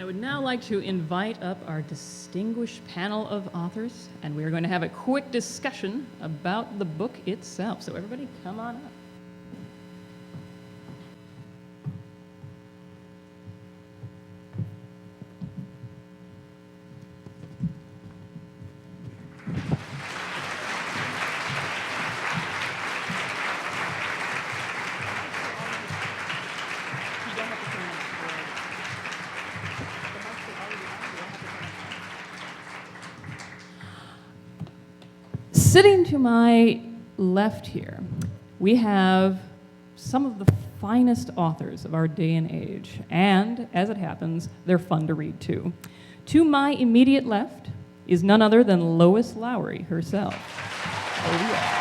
I would now like to invite up our distinguished panel of authors, and we are going to have a quick discussion about the book itself. So everybody come on up. Sitting to my left here, we have some of the finest authors of our day and age, and as it happens, they're fun to read too. To my immediate left is none other than Lois Lowry herself. Oh, yeah.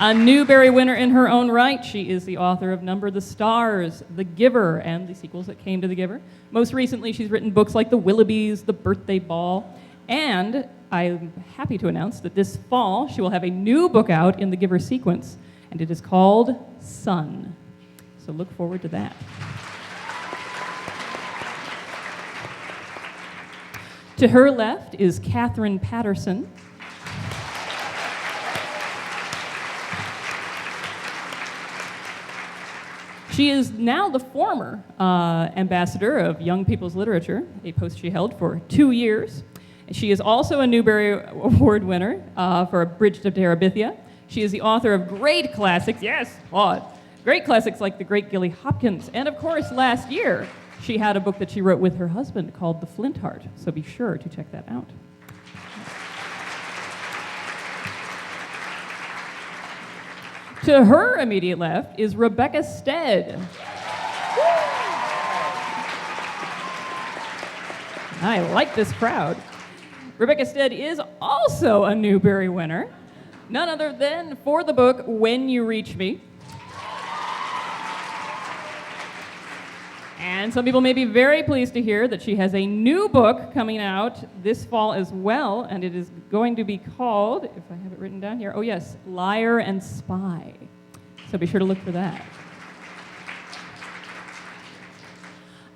A Newbery winner in her own right, she is the author of Number the Stars, The Giver, and the sequels that came to The Giver. Most recently, she's written books like The Willoughbys, The Birthday Ball, and I'm happy to announce that this fall she will have a new book out in the Giver sequence, and it is called Sun. So look forward to that. To her left is Katherine Paterson. She is now the former ambassador of Young People's Literature, a post she held for 2 years. She is also a Newbery Award winner for A Bridge to Terabithia. She is the author of great classics, yes, Claude, great classics like The Great Gilly Hopkins. And of course, last year, she had a book that she wrote with her husband called The Flint Heart, so be sure to check that out. To her immediate left is Rebecca Stead. I like this crowd. Rebecca Stead is also a Newbery winner, none other than for the book When You Reach Me. And some people may be very pleased to hear that she has a new book coming out this fall as well, and it is going to be called, if I have it written down here, oh yes, Liar and Spy. So be sure to look for that.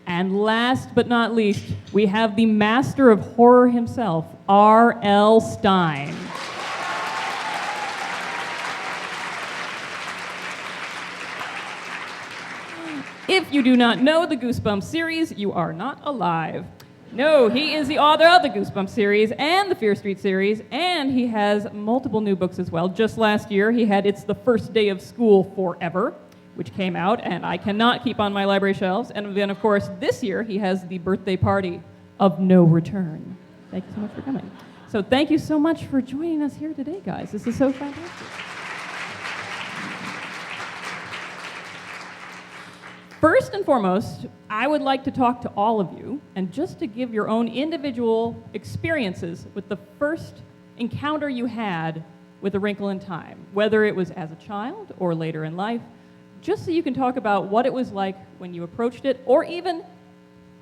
And last but not least, we have the master of horror himself, R.L. Stine. If you do not know the Goosebumps series, you are not alive. No, he is the author of the Goosebumps series and the Fear Street series, and he has multiple new books as well. Just last year, he had It's the First Day of School Forever, which came out, and I cannot keep on my library shelves. And then, of course, this year, he has The Birthday Party of No Return. Thank you so much for coming. So thank you so much for joining us here today, guys. This is so fantastic. First and foremost, I would like to talk to all of you, and just to give your own individual experiences with the first encounter you had with A Wrinkle in Time, whether it was as a child or later in life, just so you can talk about what it was like when you approached it, or even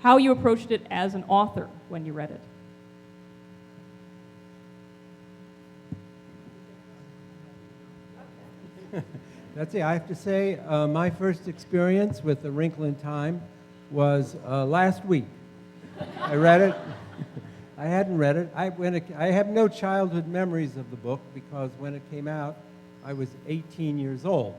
how you approached it as an author when you read it. Betsy, I have to say, my first experience with A Wrinkle in Time was last week. I read it. I hadn't read it. I have no childhood memories of the book because when it came out, I was 18 years old.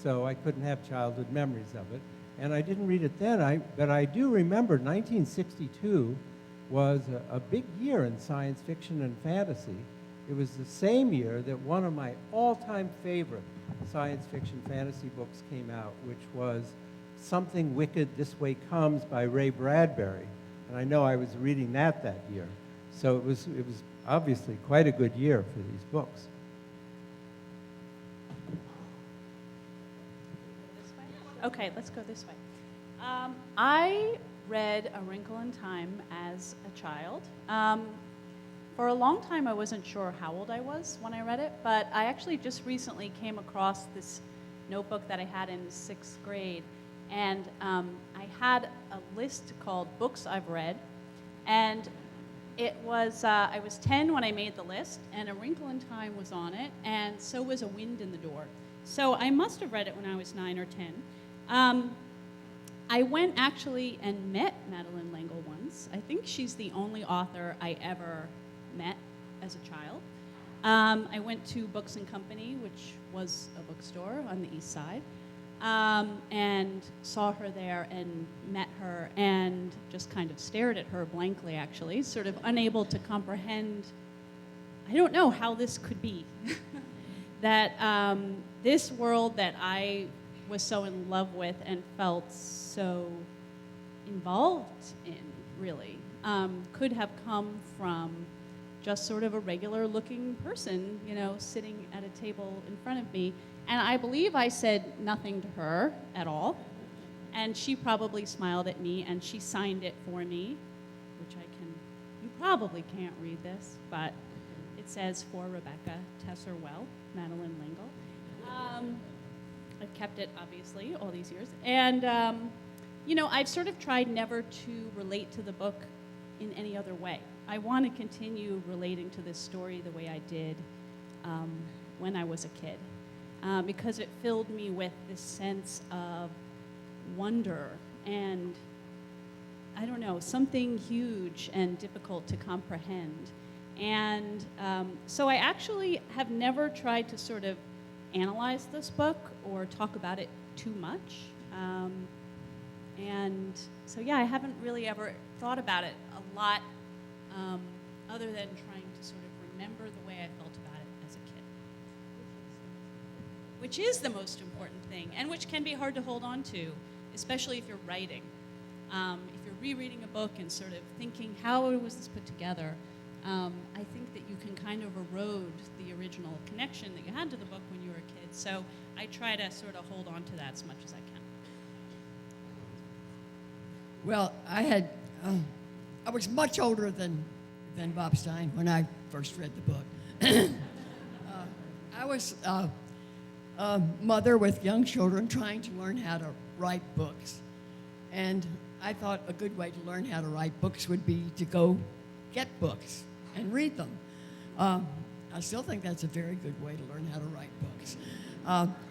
So I couldn't have childhood memories of it. And I didn't read it then, but I do remember 1962 was a big year in science fiction and fantasy. It was the same year that one of my all-time favorite science fiction fantasy books came out, which was Something Wicked This Way Comes by Ray Bradbury. And I know I was reading that year. So it was obviously quite a good year for these books. Okay, let's go this way. I read A Wrinkle in Time as a child. For a long time, I wasn't sure how old I was when I read it, but I actually just recently came across this notebook that I had in 6th grade, and I had a list called Books I've Read, and it was, I was 10 when I made the list, and A Wrinkle in Time was on it, and so was A Wind in the Door. So I must have read it when I was 9 or 10. I went actually and met Madeleine L'Engle once. I think she's the only author I ever met as a child. I went to Books and Company, which was a bookstore on the East Side, and saw her there and met her and just kind of stared at her blankly, actually, sort of unable to comprehend, I don't know how this could be. That this world that I was so in love with and felt so involved in, really, could have come from just sort of a regular looking person, you know, sitting at a table in front of me. And I believe I said nothing to her at all. And she probably smiled at me and she signed it for me, which you probably can't read this, but it says, "For Rebecca Tesserwell, Madeleine L'Engle." I've kept it, obviously, all these years. And, you know, I've sort of tried never to relate to the book in any other way. I want to continue relating to this story the way I did when I was a kid, because it filled me with this sense of wonder and, I don't know, something huge and difficult to comprehend. And so I actually have never tried to sort of analyze this book or talk about it too much. And so, yeah, I haven't really ever thought about it a lot, other than trying to sort of remember the way I felt about it as a kid. Which is the most important thing, and which can be hard to hold on to, especially if you're writing. If you're rereading a book and sort of thinking, how was this put together? I think that you can kind of erode the original connection that you had to the book when you were a kid. So I try to sort of hold on to that as much as I can. Well, I was much older than Bob Stine when I first read the book. I was a mother with young children trying to learn how to write books. And I thought a good way to learn how to write books would be to go get books and read them. I still think that's a very good way to learn how to write books.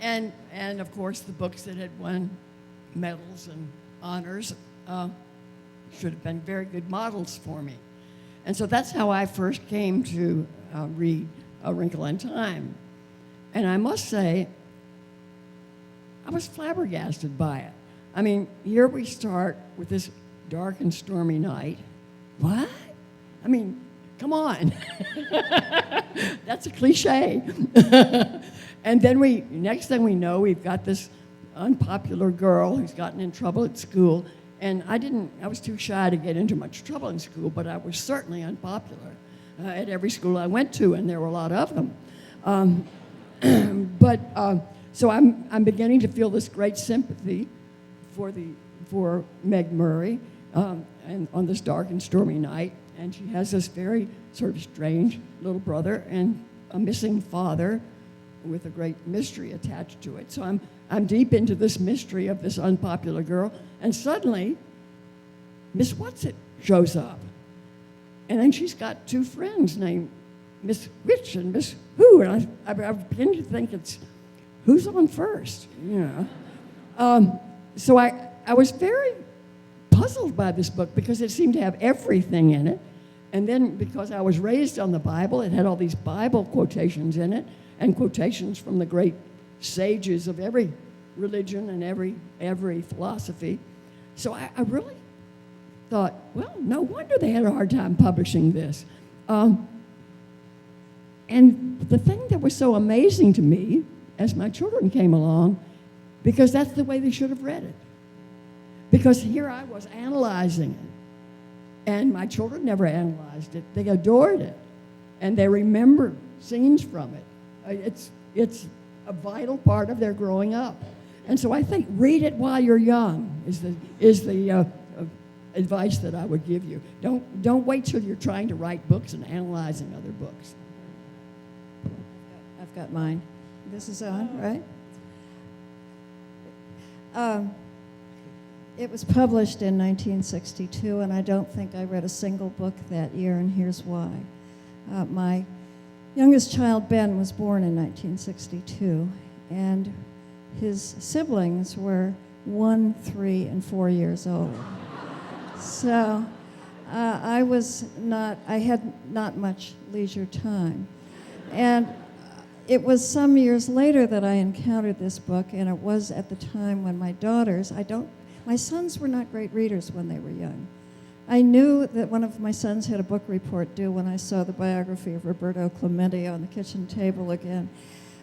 And of course, the books that had won medals and honors should have been very good models for me. And so that's how I first came to read A Wrinkle in Time. And I must say, I was flabbergasted by it. I mean, here we start with this dark and stormy night. What? I mean, come on. That's a cliche. And then next thing we know, we've got this unpopular girl who's gotten in trouble at school. And I was too shy to get into much trouble in school, but I was certainly unpopular at every school I went to, and there were a lot of them. So I'm beginning to feel this great sympathy for Meg Murray and on this dark and stormy night. And she has this very sort of strange little brother and a missing father with a great mystery attached to it. So I'm deep into this mystery of this unpopular girl, and suddenly Miss Whatsit shows up. And then she's got two friends named Miss Which and Miss Who, and I begin to think it's who's on first, you know. So I was very puzzled by this book because it seemed to have everything in it. And then because I was raised on the Bible, it had all these Bible quotations in it and quotations from the great sages of every religion and every philosophy. So I really thought, well, no wonder they had a hard time publishing this. And the thing that was so amazing to me as my children came along, because that's the way they should have read it. Because here I was analyzing it, and my children never analyzed it. They adored it, and they remembered scenes from it. It's a vital part of their growing up. And so I think read it while you're young is the advice that I would give you. Don't wait till you're trying to write books and analyzing other books. I've got mine. This is on, right? It was published in 1962, and I don't think I read a single book that year, and here's why. My youngest child, Ben, was born in 1962, and his siblings were 1, 3, and 4 years old. So I had not much leisure time. And it was some years later that I encountered this book, and it was at the time when my sons were not great readers when they were young. I knew that one of my sons had a book report due when I saw the biography of Roberto Clemente on the kitchen table again.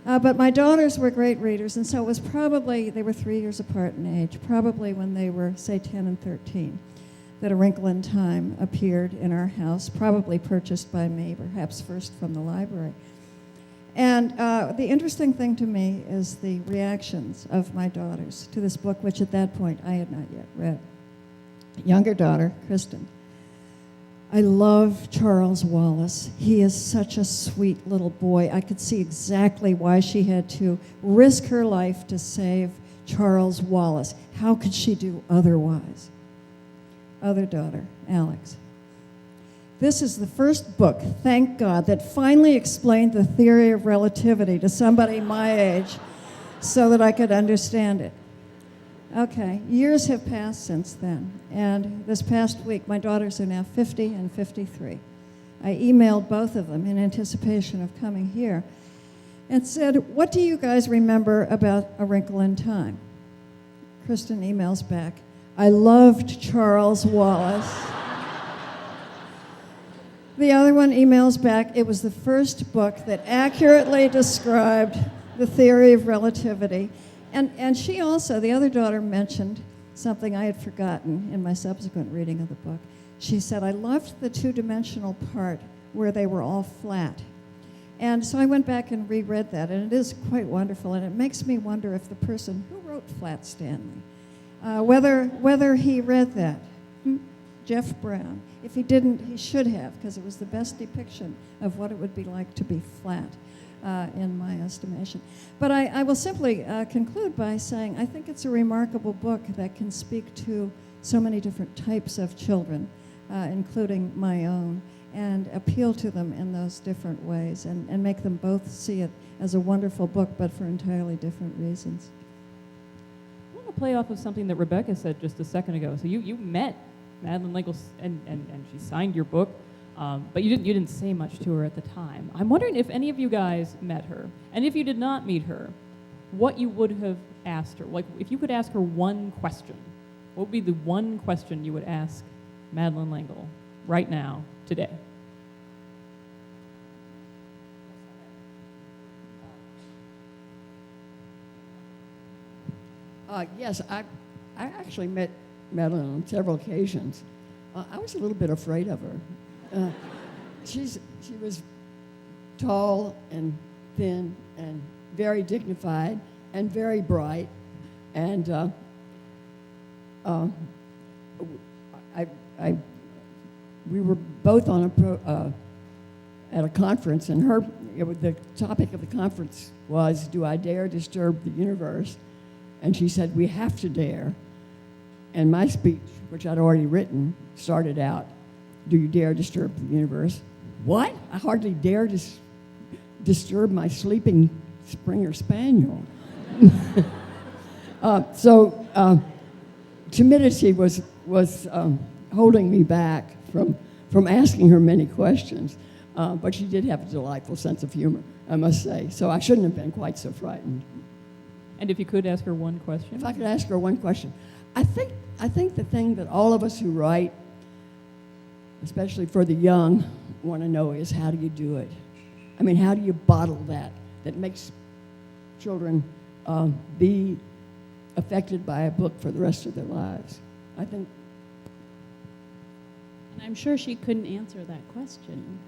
But my daughters were great readers, and so it was probably, they were 3 years apart in age, probably when they were, say, 10 and 13, that A Wrinkle in Time appeared in our house, probably purchased by me, perhaps first from the library. And the interesting thing to me is the reactions of my daughters to this book, which at that point I had not yet read. Younger daughter, Kristen. I love Charles Wallace. He is such a sweet little boy. I could see exactly why she had to risk her life to save Charles Wallace. How could she do otherwise? Other daughter, Alex. This is the first book, thank God, that finally explained the theory of relativity to somebody my age so that I could understand it. Okay, years have passed since then, and this past week, my daughters are now 50 and 53. I emailed both of them in anticipation of coming here and said, what do you guys remember about A Wrinkle in Time? Kristen emails back, I loved Charles Wallace. The other one emails back, it was the first book that accurately described the theory of relativity. And she also, the other daughter, mentioned something I had forgotten in my subsequent reading of the book. She said, I loved the two-dimensional part where they were all flat. And so I went back and reread that, and it is quite wonderful, and it makes me wonder if the person who wrote Flat Stanley, whether he read that, Jeff Brown. If he didn't, he should have, because it was the best depiction of what it would be like to be flat. In my estimation. But I will simply conclude by saying I think it's a remarkable book that can speak to so many different types of children, including my own, and appeal to them in those different ways and make them both see it as a wonderful book, but for entirely different reasons. I want to play off of something that Rebecca said just a second ago. So you met Madeleine L'Engle and she signed your book. But you didn't say much to her at the time. I'm wondering if any of you guys met her, and if you did not meet her, what you would have asked her. Like, if you could ask her one question, what would be the one question you would ask Madeleine L'Engle right now, today? Yes, I actually met Madeleine on several occasions. I was a little bit afraid of her. She was tall and thin and very dignified and very bright, and we were both on at a conference, and the topic of the conference was, "Do I dare disturb the universe?" And she said, "We have to dare." And my speech, which I'd already written, started out, "Do you dare disturb the universe?" What? I hardly dare disturb my sleeping Springer Spaniel. So timidity was holding me back from asking her many questions. But she did have a delightful sense of humor, I must say. So I shouldn't have been quite so frightened. And if you could ask her one question? If I could ask her one question. I think the thing that all of us who write, especially for the young, want to know is, how do you do it? I mean, how do you bottle that makes children be affected by a book for the rest of their lives? I think. And I'm sure she couldn't answer that question,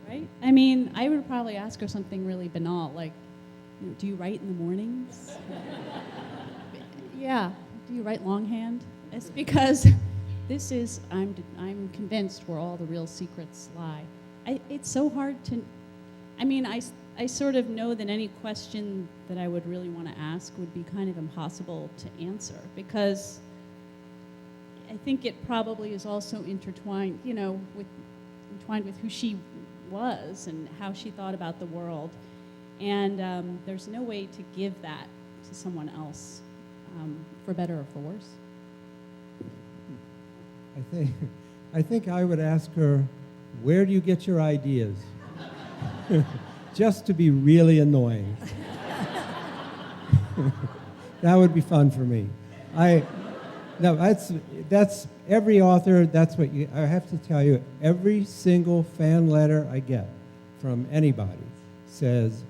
right? I mean, I would probably ask her something really banal, like, do you write in the mornings? Yeah. Do you write longhand? It's because this is, I'm convinced, where all the real secrets lie. It's so hard to, I mean, I sort of know that any question that I would really want to ask would be kind of impossible to answer, because I think it probably is also intertwined, with who she was and how she thought about the world. And there's no way to give that to someone else, for better or for worse. I think I would ask her, where do you get your ideas? Just to be really annoying. That would be fun for me. No, that's every author. That's what I have to tell you. Every single fan letter I get from anybody says,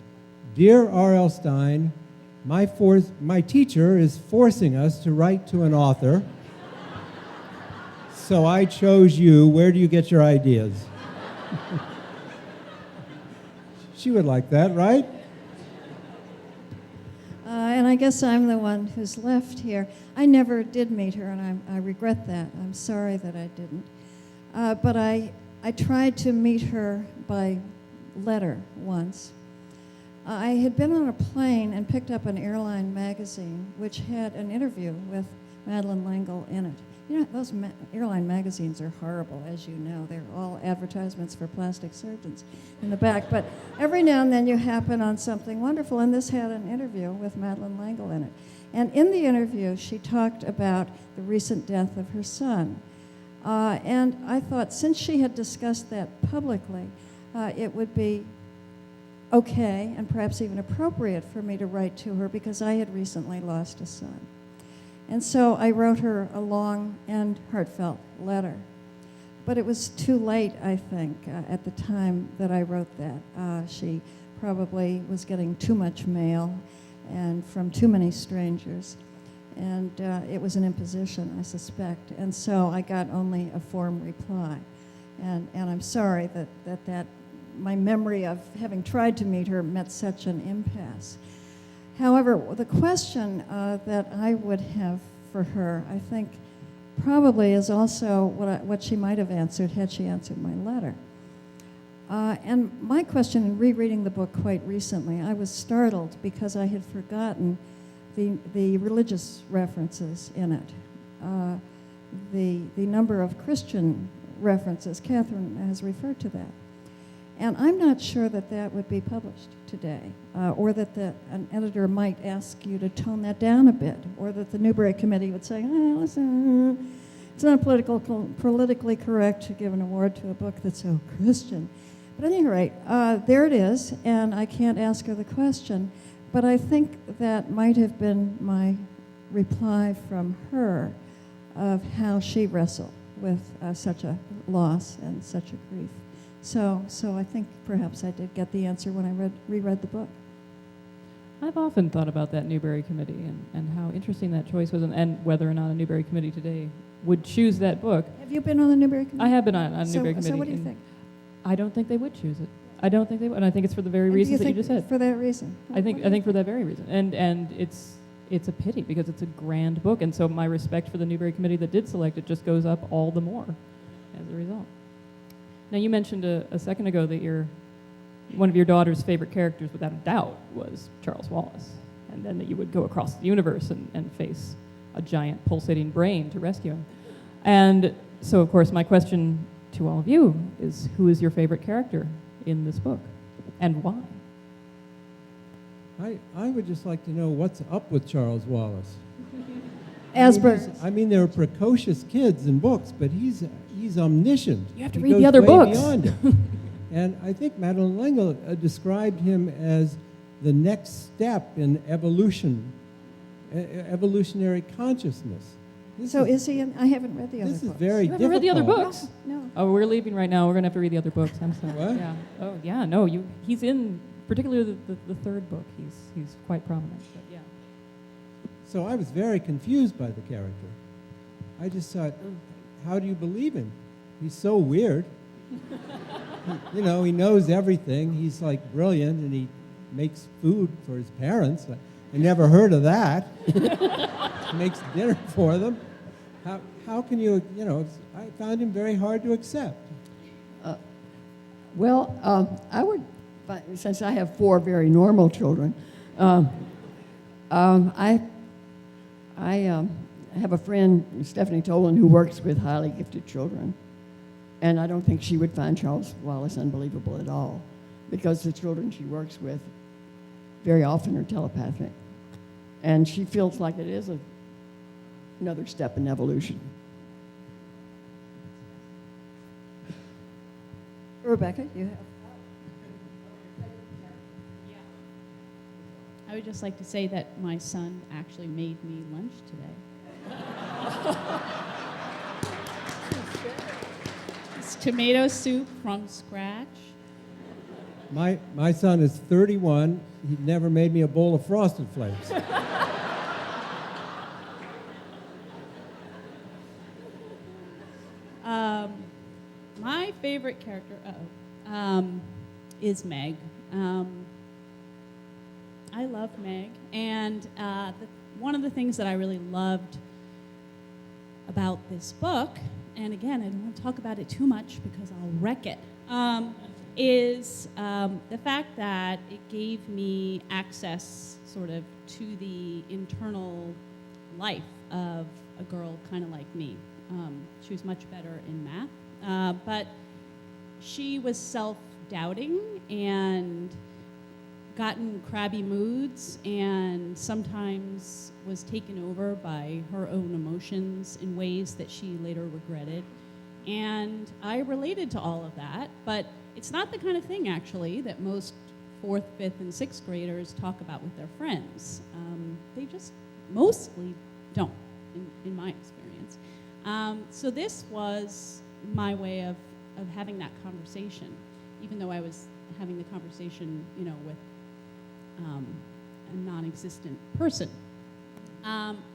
"Dear R.L. Stine, my teacher is forcing us to write to an author, so I chose you. Where do you get your ideas?" She would like that, right? And I guess I'm the one who's left here. I never did meet her, and I regret that. I'm sorry that I didn't. But I tried to meet her by letter once. I had been on a plane and picked up an airline magazine which had an interview with Madeleine L'Engle in it. You know, those airline magazines are horrible, as you know. They're all advertisements for plastic surgeons in the back. But every now and then you happen on something wonderful, and this had an interview with Madeleine L'Engle in it. And in the interview, she talked about the recent death of her son. And I thought, since she had discussed that publicly, it would be okay and perhaps even appropriate for me to write to her, because I had recently lost a son. And so I wrote her a long and heartfelt letter. But it was too late, I think, at the time that I wrote that. She probably was getting too much mail and from too many strangers. And it was an imposition, I suspect. And so I got only a form reply. And I'm sorry that my memory of having tried to meet her met such an impasse. However, the question that I would have for her, I think, probably is also what she might have answered had she answered my letter. And my question in rereading the book quite recently, I was startled because I had forgotten the religious references in it, the number of Christian references. Katherine has referred to that. And I'm not sure that would be published today, or that an editor might ask you to tone that down a bit, or that the Newbery Committee would say, listen, it's not politically correct to give an award to a book that's so Christian. But at any rate, there it is, and I can't ask her the question, but I think that might have been my reply from her of how she wrestled with such a loss and such a grief. So I think perhaps I did get the answer when I reread the book. I've often thought about that Newbery Committee and how interesting that choice was, and whether or not a Newbery Committee today would choose that book. Have you been on the Newbery Committee? I have been on a Newbery Committee. So what do you think? I don't think they would choose it. I don't think they would, and I think it's for the very reasons that you just said. For that reason? I think for that very reason, and it's a pity because it's a grand book, and so my respect for the Newbery Committee that did select it just goes up all the more as a result. Now, you mentioned a second ago that one of your daughter's favorite characters, without a doubt, was Charles Wallace, and then that you would go across the universe and face a giant pulsating brain to rescue him. And so, of course, my question to all of you is, who is your favorite character in this book, and why? I would just like to know what's up with Charles Wallace. Asperger's. I mean, there are precocious kids in books, but he's omniscient. You have to He read goes the other way books. Beyond it. And I think Madeleine L'Engle described him as the next step in evolutionary consciousness. Is he in? I haven't read the other books. This is very You difficult. haven't read the other books? No. Oh, we're leaving right now. We're going to have to read the other books. I'm sorry. What? Yeah. Oh, yeah. No, he's in, particularly the third book. He's quite prominent. But yeah. So I was very confused by the character. I just thought, how do you believe him? He's so weird. He knows everything. He's like brilliant, and he makes food for his parents. I never heard of that. He makes dinner for them. How can you, I found him very hard to accept. I would, since I have 4 very normal children, I have a friend, Stephanie Tolan, who works with highly gifted children, and I don't think she would find Charles Wallace unbelievable at all, because the children she works with very often are telepathic. And she feels like it is another step in evolution. Rebecca, you have. I would just like to say that my son actually made me lunch today. It's tomato soup from scratch. My son is 31. He never made me a bowl of Frosted Flakes. My favorite character is Meg. I love Meg, and one of the things that I really loved about this book, and again, I don't want to talk about it too much because I'll wreck it, is the fact that it gave me access sort of to the internal life of a girl kind of like me. She was much better in math, but she was self-doubting and got in crabby moods and sometimes was taken over by her own emotions in ways that she later regretted. And I related to all of that, but it's not the kind of thing, actually, that most 4th, 5th, and 6th graders talk about with their friends. They just mostly don't, in my experience. So this was my way of having that conversation, even though I was having the conversation, with a non-existent person.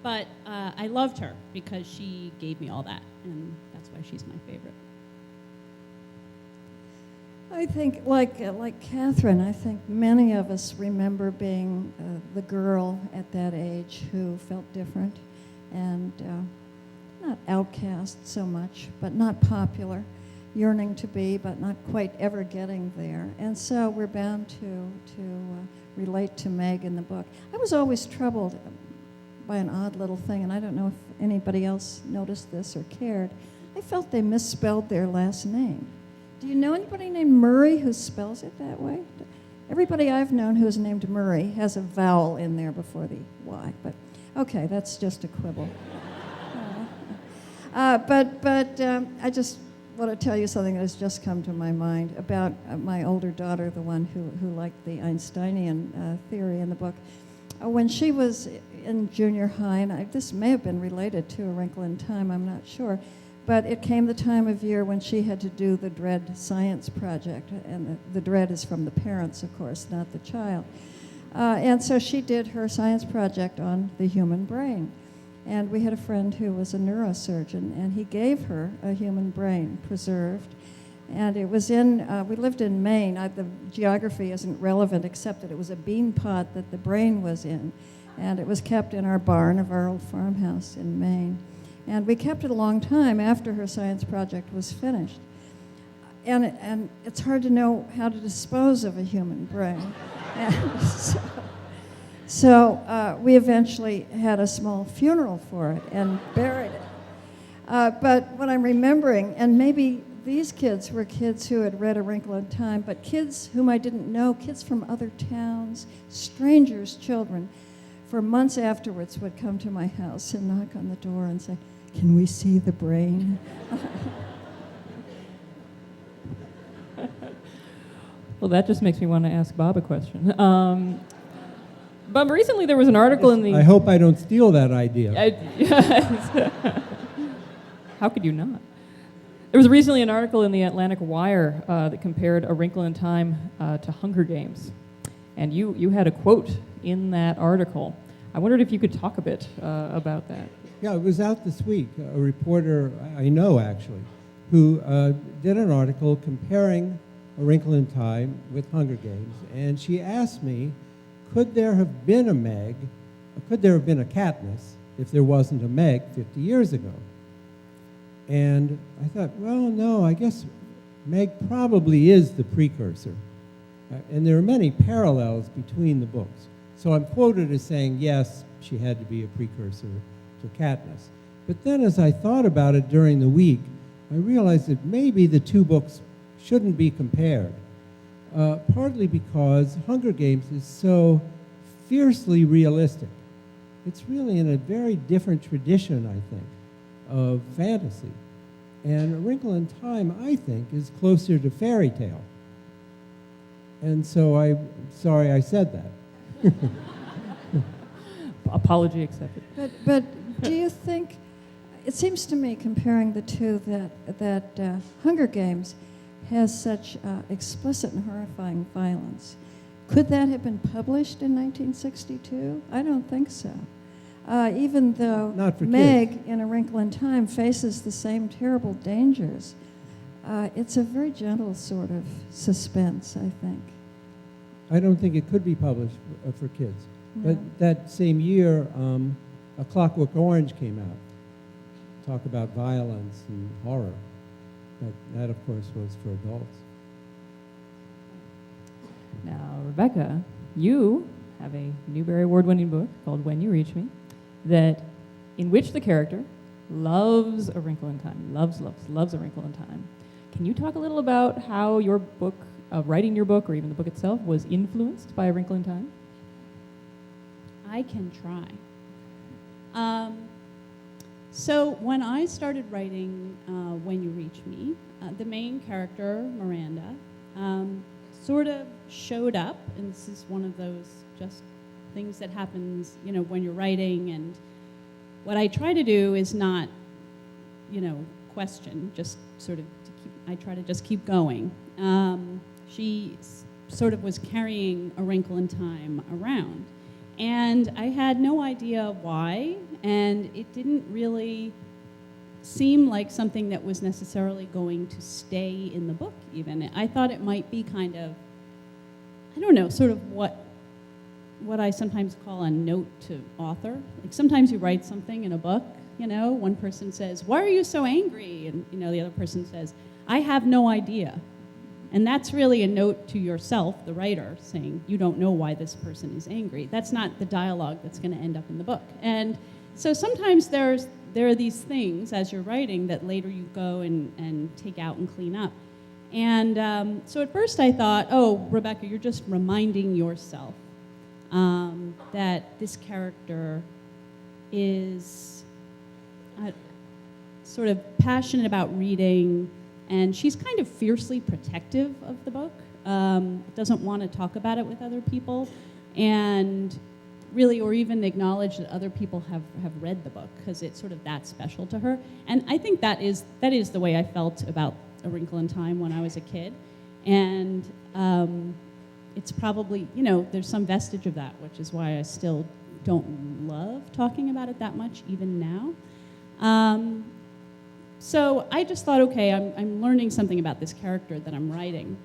But I loved her because she gave me all that, and that's why she's my favorite. I think, like Katherine, I think many of us remember being the girl at that age who felt different and not outcast so much, but not popular, yearning to be, but not quite ever getting there. And so we're bound to relate to Meg in the book. I was always troubled by an odd little thing, and I don't know if anybody else noticed this or cared. I felt they misspelled their last name. Do you know anybody named Murray who spells it that way? Everybody I've known who's named Murray has a vowel in there before the Y, but okay, that's just a quibble. But I just want to tell you something that has just come to my mind about my older daughter, the one who liked the Einsteinian theory in the book. When she was in junior high, and this may have been related to A Wrinkle in Time, I'm not sure, but it came the time of year when she had to do the dread science project, and the dread is from the parents, of course, not the child. And so she did her science project on the human brain. And we had a friend who was a neurosurgeon, and he gave her a human brain preserved. And it was we lived in Maine. The geography isn't relevant except that it was a bean pot that the brain was in. And it was kept in our barn of our old farmhouse in Maine. And we kept it a long time after her science project was finished. And it's hard to know how to dispose of a human brain. And so we eventually had a small funeral for it and buried it. But what I'm remembering, and maybe these kids were kids who had read A Wrinkle in Time, but kids whom I didn't know, kids from other towns, strangers' children, for months afterwards would come to my house and knock on the door and say, "Can we see the brain?" Well, that just makes me want to ask Bob a question. Bob, recently there was an article in the... I hope I don't steal that idea. How could you not? There was recently an article in the Atlantic Wire that compared A Wrinkle in Time to Hunger Games. And you had a quote in that article. I wondered if you could talk a bit about that. Yeah, it was out this week. A reporter I know, actually, who did an article comparing A Wrinkle in Time with Hunger Games. And she asked me, could there have been a Meg, could there have been a Katniss if there wasn't a Meg 50 years ago? And I thought, well, no, I guess Meg probably is the precursor. And there are many parallels between the books. So I'm quoted as saying, yes, she had to be a precursor to Katniss. But then as I thought about it during the week, I realized that maybe the two books shouldn't be compared. Partly because Hunger Games is so fiercely realistic. It's really in a very different tradition, I think, of fantasy. And A Wrinkle in Time, I think, is closer to fairy tale. And so I'm sorry I said that. Apology accepted. But do you think, it seems to me, comparing the two, that Hunger Games has such explicit and horrifying violence. Could that have been published in 1962? I don't think so. Even though Not for Meg kids. in A Wrinkle in Time faces the same terrible dangers, it's a very gentle sort of suspense, I think. I don't think it could be published for kids. No. But that same year, A Clockwork Orange came out. Talk about violence and horror. That, of course, was for adults. Now, Rebecca, you have a Newbery Award-winning book called When You Reach Me, in which the character loves A Wrinkle in Time, loves A Wrinkle in Time. Can you talk a little about how your book, writing your book, or even the book itself, was influenced by A Wrinkle in Time? I can try. So when I started writing When You Reach Me, the main character, Miranda, sort of showed up, and this is one of those just things that happens, when you're writing, and what I try to do is not, question, just sort of, I try to just keep going. She sort of was carrying A Wrinkle in Time around. And I had no idea why, and it didn't really seem like something that was necessarily going to stay in the book even. I thought it might be kind of, I don't know, sort of what I sometimes call a note to author. Like sometimes you write something in a book, one person says, "Why are you so angry?" And the other person says, "I have no idea." And that's really a note to yourself, the writer, saying, you don't know why this person is angry. That's not the dialogue that's going to end up in the book. And so sometimes there are these things as you're writing that later you go and take out and clean up. And so at first I thought, oh, Rebecca, you're just reminding yourself that this character is sort of passionate about reading, and she's kind of fiercely protective of the book, doesn't want to talk about it with other people, and really, or even acknowledge that other people have read the book, because it's sort of that special to her. And I think that is the way I felt about A Wrinkle in Time when I was a kid. And it's probably, there's some vestige of that, which is why I still don't love talking about it that much, even now. So I just thought, okay, I'm learning something about this character that I'm writing.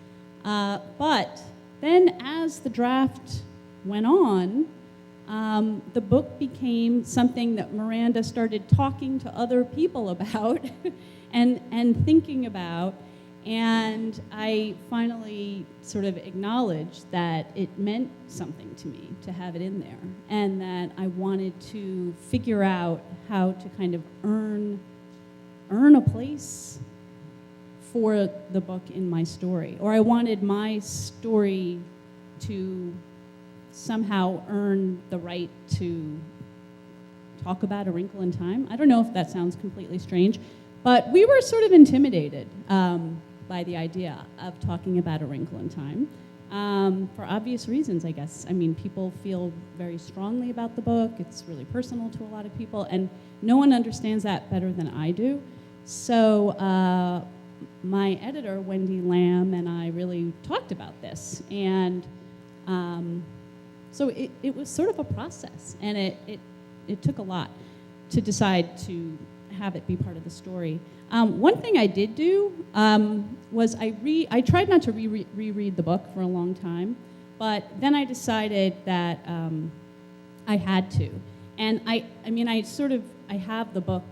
But then as the draft went on, the book became something that Miranda started talking to other people about and thinking about. And I finally sort of acknowledged that it meant something to me to have it in there, and that I wanted to figure out how to kind of earn a place for the book in my story. Or I wanted my story to somehow earn the right to talk about A Wrinkle in Time. I don't know if that sounds completely strange, but we were sort of intimidated by the idea of talking about A Wrinkle in Time, for obvious reasons, I guess. I mean, people feel very strongly about the book. It's really personal to a lot of people, and no one understands that better than I do. So my editor, Wendy Lamb, and I really talked about this, and so it was sort of a process, and it took a lot to decide to have it be part of the story. One thing I did do was I tried not to reread the book for a long time, but then I decided that I had to. And I have the book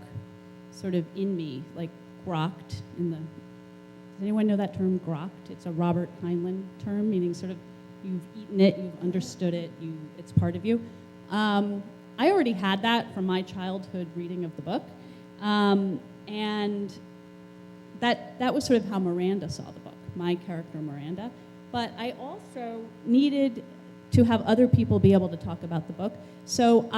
sort of in me, like grokked in the, does anyone know that term, grokked? It's a Robert Heinlein term, meaning sort of you've eaten it, you've understood it, it's part of you. I already had that from my childhood reading of the book. And that was sort of how Miranda saw the book, my character Miranda. But I also needed to have other people be able to talk about the book. So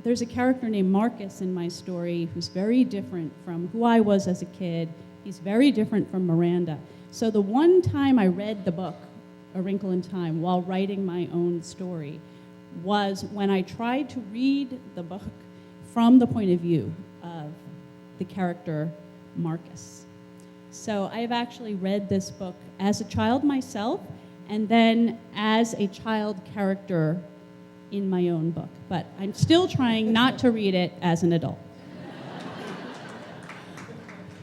there's a character named Marcus in my story who's very different from who I was as a kid. He's very different from Miranda. So the one time I read the book, A Wrinkle in Time, while writing my own story, was when I tried to read the book from the point of view of the character Marcus. So I've actually read this book as a child myself, and then as a child character in my own book. But I'm still trying not to read it as an adult.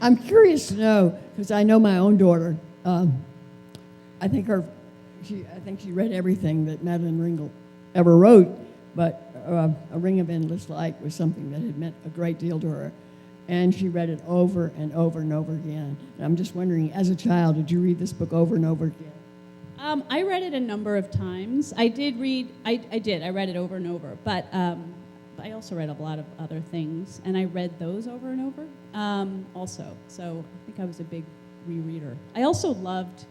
I'm curious to know, because I know my own daughter. I think she read everything that Madeleine Wrinkle ever wrote, but A Ring of Endless Light was something that had meant a great deal to her. And she read it over and over and over again. And I'm just wondering, as a child, did you read this book over and over again? I read it a number of times. I read it over and over, but I also read a lot of other things, and I read those over and over also. So I think I was a big rereader. I also loved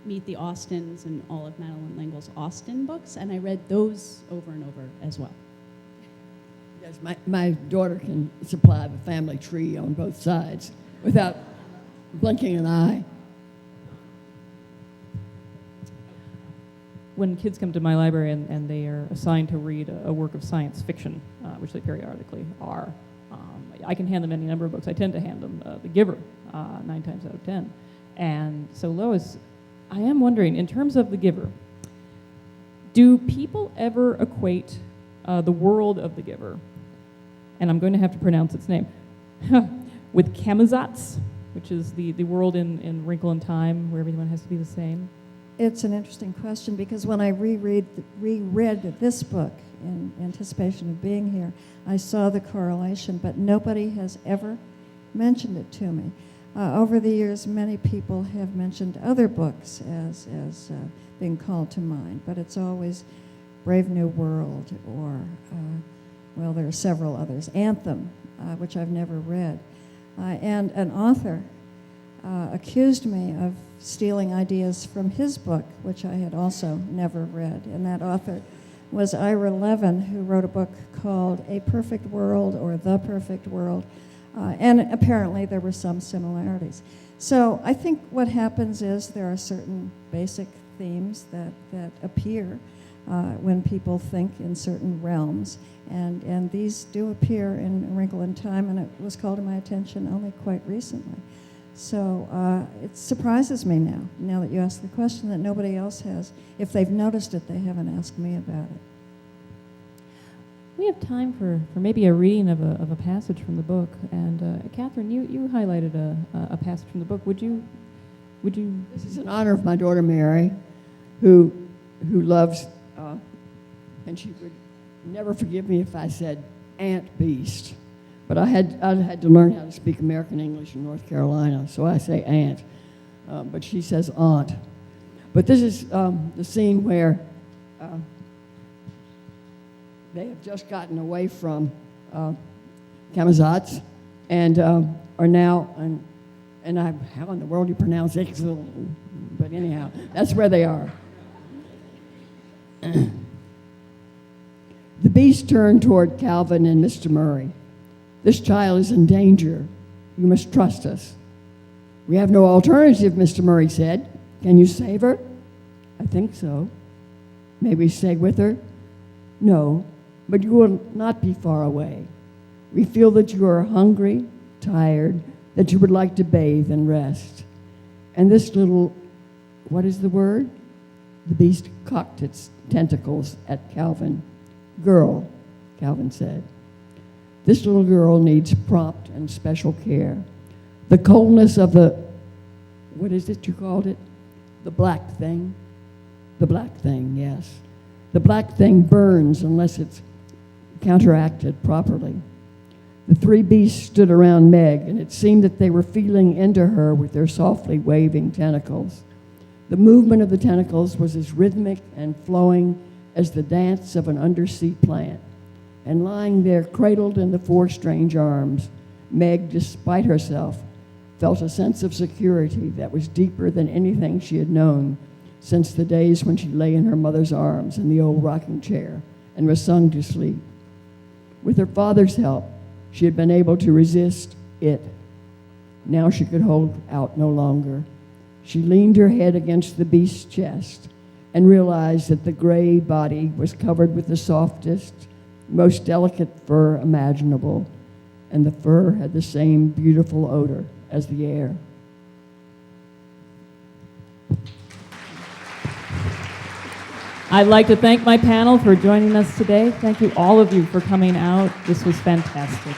Meet the Austins and all of Madeleine L'Engle's Austen books, and I read those over and over as well. Yes, my daughter can supply the family tree on both sides without blinking an eye. When kids come to my library and they are assigned to read a work of science fiction, which they periodically are, I can hand them any number of books. I tend to hand them The Giver 9 times out of 10. And so Lois, I am wondering, in terms of The Giver, do people ever equate the world of The Giver, and I'm going to have to pronounce its name, with Camazotz, which is the world in Wrinkle in Time, where everyone has to be the same? It's an interesting question because when I reread this book in anticipation of being here, I saw the correlation, but nobody has ever mentioned it to me. Over the years, many people have mentioned other books as being called to mind, but it's always Brave New World or, well, there are several others. Anthem, which I've never read. And an author accused me of stealing ideas from his book, which I had also never read. And that author was Ira Levin, who wrote a book called A Perfect World or The Perfect World. And apparently there were some similarities. So I think what happens is there are certain basic themes that appear when people think in certain realms. And these do appear in A Wrinkle in Time, and it was called to my attention only quite recently. So it surprises me now that you ask the question, that nobody else has. If they've noticed it, they haven't asked me about it. We have time for maybe a reading of a passage from the book. And Katherine, you highlighted a passage from the book. Would you? This is in honor of my daughter Mary, who loves, and she would never forgive me if I said Aunt Beast. But I had to learn how to speak American English in North Carolina, so I say aunt. But she says aunt. But this is the scene where they have just gotten away from Camazotz and are now, how in the world do you pronounce Ixil? But anyhow, that's where they are. The beast turned toward Calvin and Mr. Murray. This child is in danger. You must trust us. We have no alternative, Mr. Murray said. Can you save her? I think so. May we stay with her? No, but you will not be far away. We feel that you are hungry, tired, that you would like to bathe and rest. And this little, what is the word? The beast cocked its tentacles at Calvin. Girl, Calvin said. This little girl needs prompt and special care. The coldness of the, what is it you called it? The black thing? The black thing, yes. The black thing burns unless it's counteracted properly. The three beasts stood around Meg, and it seemed that they were feeling into her with their softly waving tentacles. The movement of the tentacles was as rhythmic and flowing as the dance of an undersea plant. And lying there, cradled in the four strange arms, Meg, despite herself, felt a sense of security that was deeper than anything she had known since the days when she lay in her mother's arms in the old rocking chair and was sung to sleep. With her father's help, she had been able to resist it. Now she could hold out no longer. She leaned her head against the beast's chest and realized that the gray body was covered with the softest, most delicate fur imaginable, and the fur had the same beautiful odor as the air. I'd like to thank my panel for joining us today. Thank you, all of you, for coming out. This was fantastic.